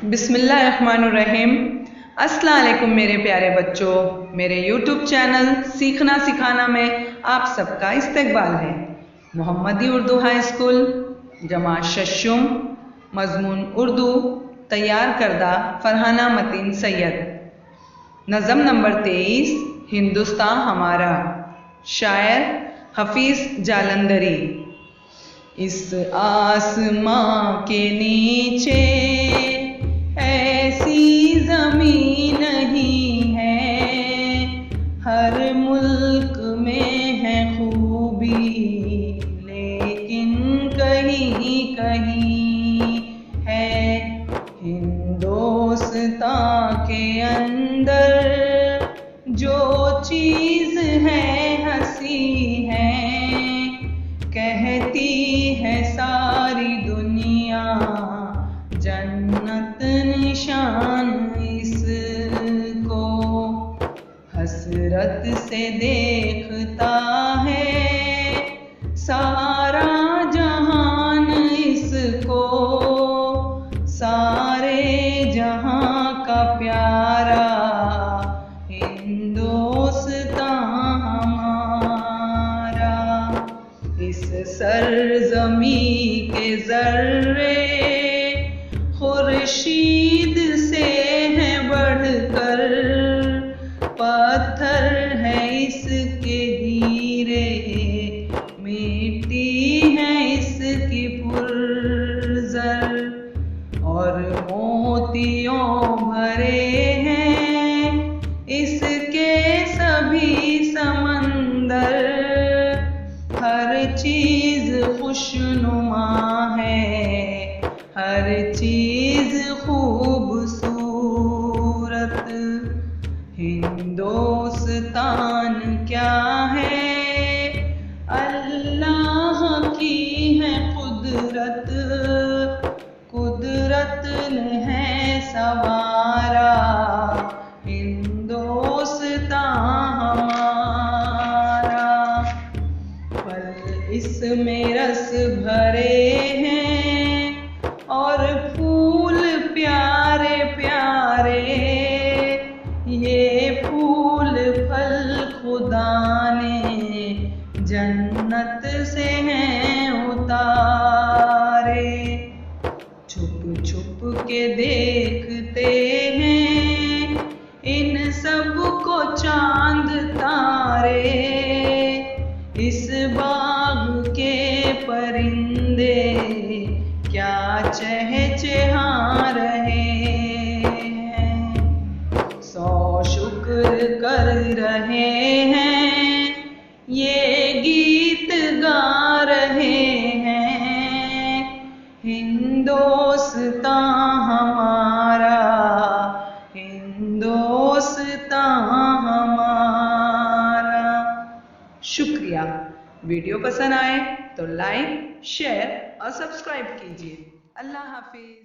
बिस्मिल्लाहिर्रहमानिर्रहीम। अस्सलाम वालेकुम मेरे प्यारे बच्चों, मेरे YouTube चैनल सीखना सिखाना में आप सबका इस्तकबाल है। मोहम्मदी उर्दू हाई स्कूल जमात शशुम मजमून उर्दू तैयार करदा फरहाना मतीन सैयद। नज़म नंबर 23 हिंदुस्तान हमारा, शायर हफीज जालंधरी। इस आसमां के नीचे ऐसी ज़मीन नहीं है, हर मुल्क में है खूबी लेकिन कहीं कहीं है। हिंदुस्तान के अंदर जो चीज़ है हंसी है, कहती है सारी दुनिया जन्नत निशान इसको। हसरत से देखता है सारा जहान इसको, सारे जहां का प्यारा हिंदुस्तान हमारा। इस सरजमी के जर्रे खुर्शीद से है बढ़कर, पत्थर है इसके हीरे, मिट्टी है इसकी पुरज़र, और मोतियों भरे हैं इसके सभी समंदर। हर चीज खुशनुमा है, हर चीज खूबसूरत। हिंदुस्तान क्या है, अल्लाह की है कुदरत, कुदरत ने है सवारा हिंदुस्तान हमारा। फल इसमें रस भरे हैं और फूल प्यारे प्यारे, ये फूल फल खुदा ने जन्नत से हैं उतारे। छुप छुप के देखते हैं इन सब को चांद तारे, इस बाग के परिंदे क्या चहचहा रहे हैं। 100 शुक्र कर रहे हैं, ये गीत गा रहे हैं। हिंदुस्तान हमारा, हिंदुस्तान हमारा। शुक्रिया। वीडियो पसंद आए तो लाइक, शेयर और सब्सक्राइब कीजिए। अल्लाह हाफिज।